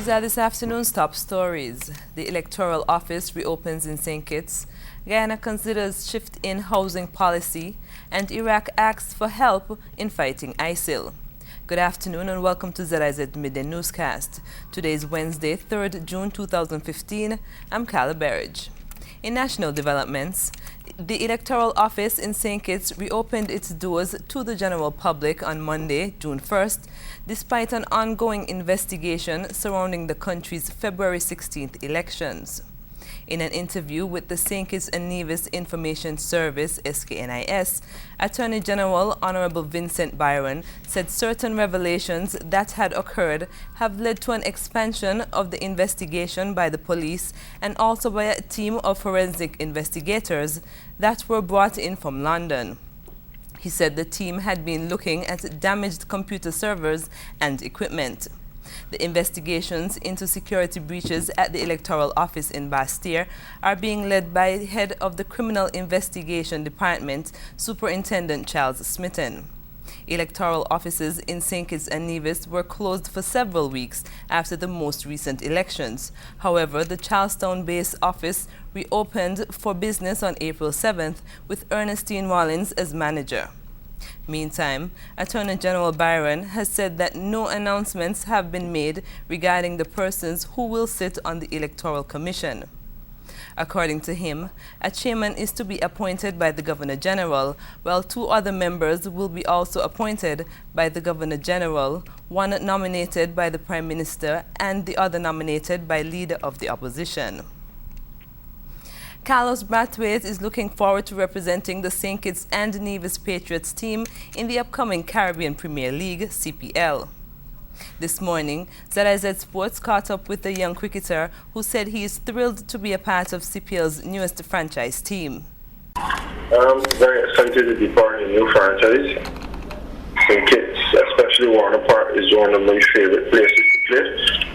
These are this afternoon's top stories. The electoral office reopens in St. Kitts. Guyana considers shift in housing policy, and Iraq asks for help in fighting ISIL. Good afternoon and welcome to ZIZ Mid newscast. Today is Wednesday, 3rd June 2015. I'm Carla Berridge. In national developments, the electoral office in St. Kitts reopened its doors to the general public on Monday, June 1st, despite an ongoing investigation surrounding the country's February 16th elections. In an interview with the St. Kitts and Nevis Information Service, SKNIS, Attorney General Honorable Vincent Byron said certain revelations that had occurred have led to an expansion of the investigation by the police and also by a team of forensic investigators that were brought in from London. He said the team had been looking at damaged computer servers and equipment. The investigations into security breaches at the electoral office in Bastia are being led by the head of the Criminal Investigation Department, Superintendent Charles Smitten. Electoral offices in St. Kitts and Nevis were closed for several weeks after the most recent elections. However, the Charlestown-based office reopened for business on April 7th with Ernestine Rollins as manager. Meantime, Attorney General Byron has said that no announcements have been made regarding the persons who will sit on the Electoral Commission. According to him, a chairman is to be appointed by the Governor General, while two other members will be also appointed by the Governor General, one nominated by the Prime Minister and the other nominated by Leader of the Opposition. Brathwaite is looking forward to representing the St. Kitts and Nevis Patriots team in the upcoming Caribbean Premier League, CPL. This morning, ZIZ Sports caught up with the young cricketer who said he is thrilled to be a part of CPL's newest franchise team. I'm very excited to be part of the new franchise. St. Kitts, especially Warner Park, is one of my favorite places to play.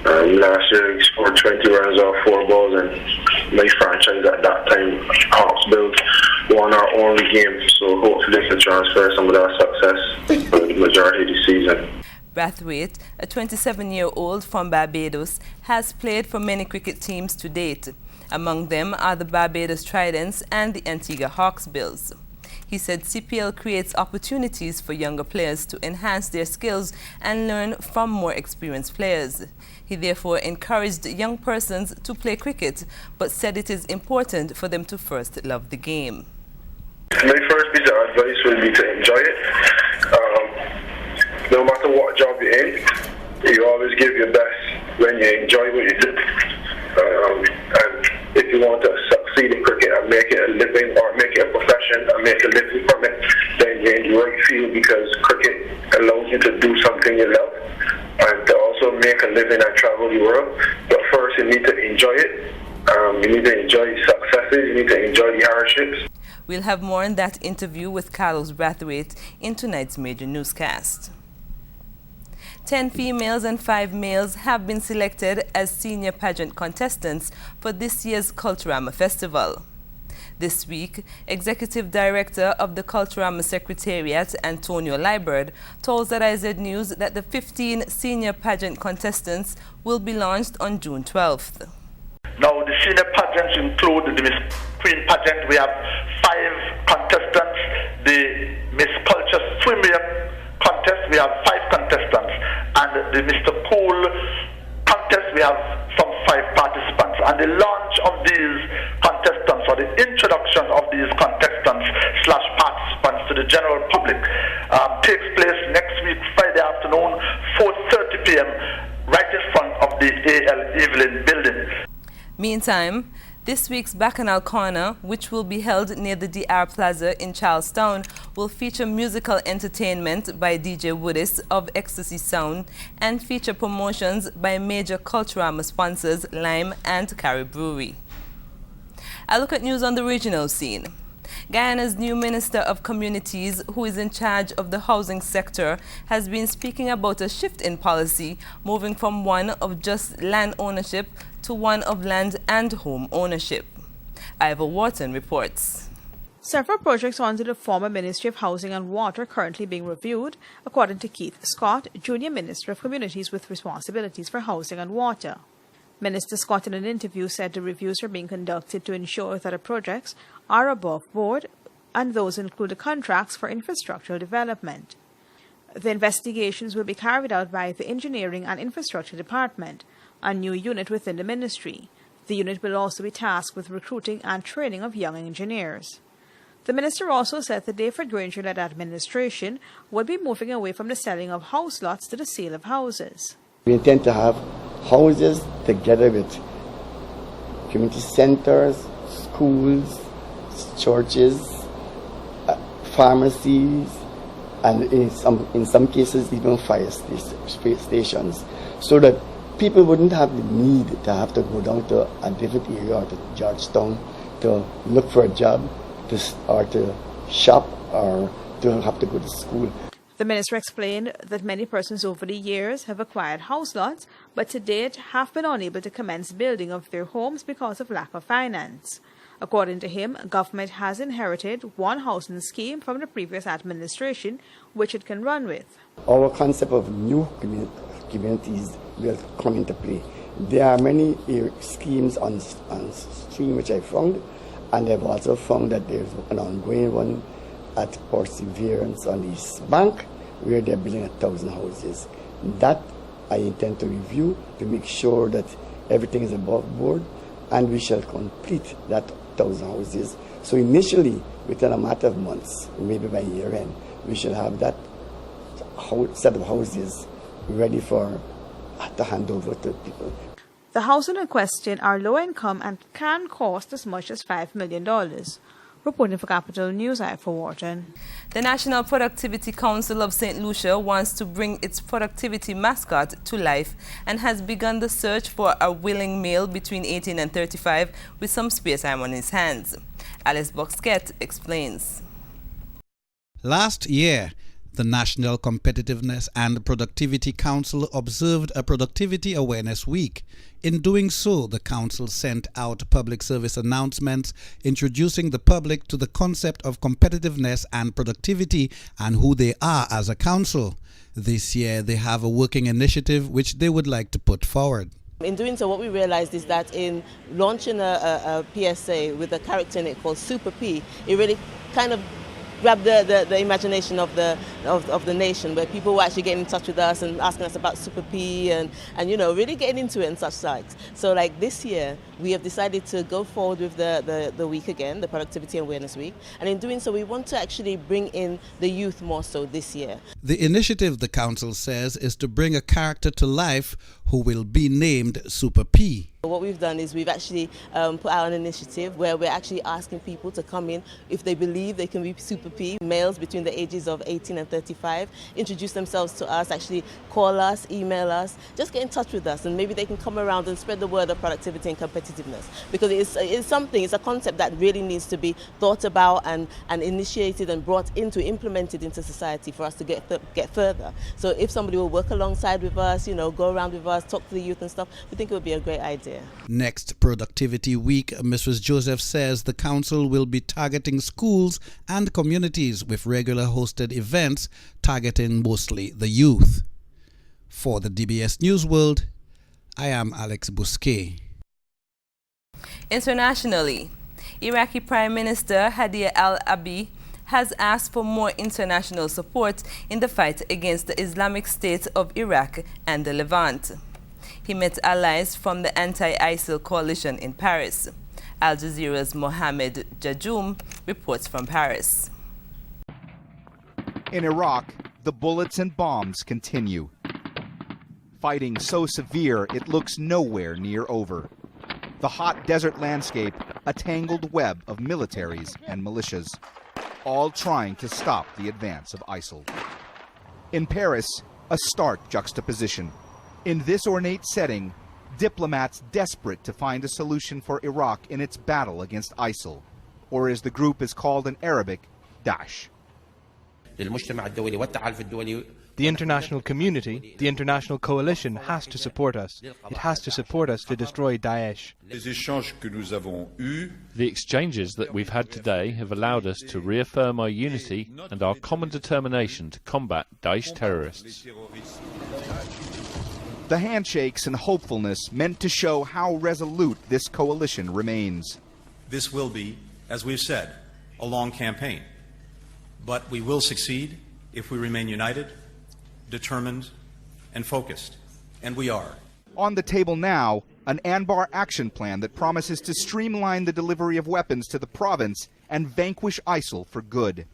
Last year we scored 20 runs off 4 balls, and my franchise at that time, Hawksbill, won our only game, so hopefully they can transfer some of that success for the majority of the season. Brathwaite, a 27-year-old from Barbados, has played for many cricket teams to date. Among them are the Barbados Tridents and the Antigua Hawksbills. He said CPL creates opportunities for younger players to enhance their skills and learn from more experienced players. He therefore encouraged young persons to play cricket, but said it is important for them to first love the game. My first piece of advice will be to enjoy it. No matter what job you're in, you always give your best when you enjoy what you do. And if you want to succeed in cricket and make it a living or make it a profession and make a living from it, then you're in the right field, because cricket allows you to do something you love and to also make a living and travel the world. But first you need to enjoy it. You need to enjoy the successes, you need to enjoy the hardships. We'll have more on that interview with Brathwaite in tonight's major newscast. 10 females and 5 males have been selected as senior pageant contestants for this year's Culturama Festival. This week, Executive Director of the Culturama Secretariat, Antonio Liebert, told ZIZ News that the 15 senior pageant contestants will be launched on June 12th. Now, the senior pageants include the Miss Queen pageant. We have 5 contestants. The Miss Culture Swimwear contest, we have 5 contestants. And the Mr. Cool contest, we have some 5 participants. And the launch of these contestants, or the introduction of these contestants / participants to the general public, takes place next week, Friday afternoon, 4:30 p.m., right in front of the A.L. Evelyn building. Meantime, this week's Bacchanal Corner, which will be held near the DR Plaza in Charlestown, will feature musical entertainment by DJ Woodis of Ecstasy Sound and feature promotions by major Culturama sponsors Lime and Carry Brewery. A look at news on the regional scene. Guyana's new Minister of Communities, who is in charge of the housing sector, has been speaking about a shift in policy, moving from one of just land ownership to one of land and home ownership. Ivor Wharton reports. Several projects under the former Ministry of Housing and Water are currently being reviewed, according to Keith Scott, Junior Minister of Communities with Responsibilities for Housing and Water. Minister Scott in an interview said the reviews are being conducted to ensure that the projects are above board, and those include the contracts for infrastructural development. The investigations will be carried out by the Engineering and Infrastructure Department, a new unit within the ministry. The unit will also be tasked with recruiting and training of young engineers. The minister also said the Dayford Granger-led administration would be moving away from the selling of house lots to the sale of houses. We intend to have houses together with community centers, schools, churches, pharmacies, and in some cases even fire stations, so that people wouldn't have the need to have to go down to a different area or to Georgetown to look for a job, or to shop, or to have to go to school. The minister explained that many persons over the years have acquired house lots, but to date have been unable to commence building of their homes because of lack of finance. According to him, government has inherited one housing scheme from the previous administration, which it can run with. Our concept of new communities will come into play. There are many schemes on stream which I found, and I've also found that there's an ongoing one at Perseverance on the East Bank, where they're building 1,000 houses. That I intend to review to make sure that everything is above board, and we shall complete that 1,000 houses. So initially, within a matter of months, maybe by year end, we shall have that set of houses ready to hand over to people. The housing in question are low income and can cost as much as $5 million. Reporting for Capital News, I for Wharton. The National Productivity Council of St. Lucia wants to bring its productivity mascot to life and has begun the search for a willing male between 18 and 35 with some spare time on his hands. Alice Boxket explains. Last year, the National Competitiveness and Productivity Council observed a Productivity Awareness Week. In doing so, the Council sent out public service announcements introducing the public to the concept of competitiveness and productivity and who they are as a council. This year, they have a working initiative which they would like to put forward. In doing so, what we realized is that in launching a PSA with a character in it called Super P, it really kind of grabbed the imagination of the nation, where people were actually getting in touch with us and asking us about Super P and you know, really getting into it and such sites. So like this year, we have decided to go forward with the week again, the Productivity Awareness Week, and in doing so we want to actually bring in the youth more so this year. The initiative, the council says, is to bring a character to life who will be named Super P. What we've done is we've actually put out an initiative where we're actually asking people to come in if they believe they can be Super P, males between the ages of 18 and 35, introduce themselves to us, actually call us, email us, just get in touch with us, and maybe they can come around and spread the word of productivity and competitiveness, because it's a concept that really needs to be thought about and initiated and brought into, implemented into society for us to get further. So if somebody will work alongside with us, you know, go around with us, talk to the youth and stuff, we think it would be a great idea. Next Productivity Week, Mrs. Joseph says the council will be targeting schools and communities with regular hosted events targeting mostly the youth. For the DBS News World, I am Alex Bousquet. Internationally, Iraqi Prime Minister Hadi al-Abi has asked for more international support in the fight against the Islamic State of Iraq and the Levant. He met allies from the anti-ISIL coalition in Paris. Al Jazeera's Mohammed Jajoum reports from Paris. In Iraq, the bullets and bombs continue. Fighting so severe it looks nowhere near over. The hot desert landscape, a tangled web of militaries and militias, all trying to stop the advance of ISIL. In Paris, a stark juxtaposition. In this ornate setting, diplomats desperate to find a solution for Iraq in its battle against ISIL, or as the group is called in Arabic, Daesh. للمجتمع الدولي والتحالف الدولي The international community, the international coalition has to support us. It has to support us to destroy Daesh. The exchanges that we've had today have allowed us to reaffirm our unity and our common determination to combat Daesh terrorists. The handshakes and hopefulness meant to show how resolute this coalition remains. This will be, as we've said, a long campaign. But we will succeed if we remain united, determined, and focused. And we are. On the table now, an Anbar action plan that promises to streamline the delivery of weapons to the province and vanquish ISIL for good.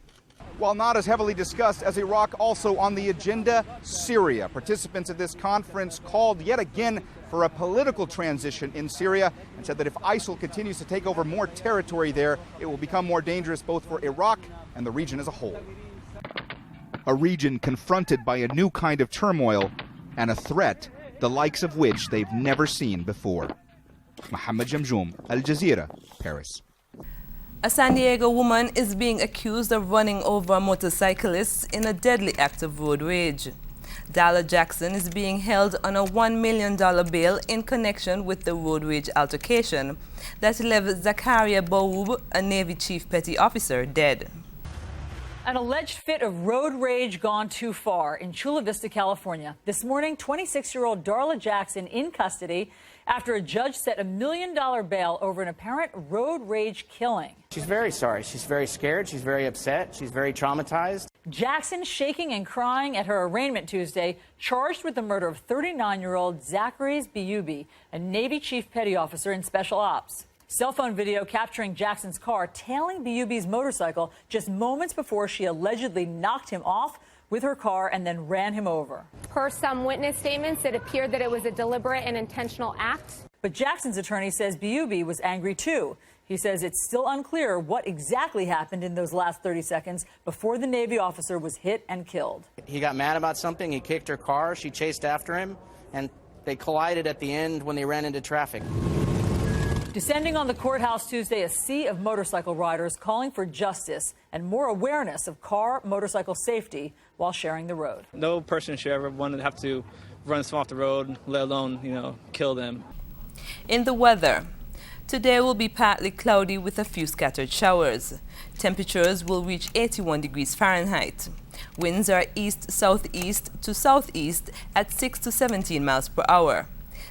While not as heavily discussed as Iraq, also on the agenda, Syria. Participants of this conference called yet again for a political transition in Syria and said that if ISIL continues to take over more territory there, it will become more dangerous both for Iraq and the region as a whole. A region confronted by a new kind of turmoil and a threat the likes of which they've never seen before. Mohammed Jamjoum, Al Jazeera, Paris. A San Diego woman is being accused of running over motorcyclists in a deadly act of road rage. Darla Jackson is being held on a $1 million bail in connection with the road rage altercation that left Zakaria Boub, a Navy Chief Petty Officer, dead. An alleged fit of road rage gone too far in Chula Vista, California. This morning, 26-year-old Darla Jackson in custody after a judge set $1 million bail over an apparent road rage killing. She's very sorry. She's very scared. She's very upset. She's very traumatized. Jackson shaking and crying at her arraignment Tuesday, charged with the murder of 39-year-old Zachary Biubi, a Navy Chief Petty Officer in Special Ops. Cell phone video capturing Jackson's car tailing Biubi's motorcycle just moments before she allegedly knocked him off with her car and then ran him over. Per some witness statements, it appeared that it was a deliberate and intentional act. But Jackson's attorney says Biubi was angry too. He says it's still unclear what exactly happened in those last 30 seconds before the Navy officer was hit and killed. He got mad about something. He kicked her car. She chased after him, and they collided at the end when they ran into traffic. Descending on the courthouse Tuesday, a sea of motorcycle riders calling for justice and more awareness of motorcycle safety while sharing the road. No person should ever want to have to run someone off the road, let alone, kill them. In the weather, today will be partly cloudy with a few scattered showers. Temperatures will reach 81 degrees Fahrenheit. Winds are east-southeast to southeast at 6 to 17 miles per hour.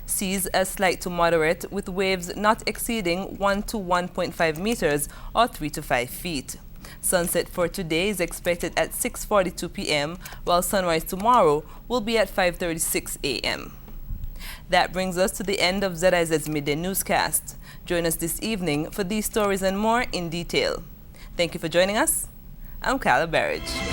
Seas are slight to moderate with waves not exceeding 1 to 1.5 meters or 3 to 5 feet. Sunset for today is expected at 6:42 p.m. while sunrise tomorrow will be at 5:36 a.m. That brings us to the end of ZIZ Midday Newscast. Join us this evening for these stories and more in detail. Thank you for joining us. I'm Carla Barrage.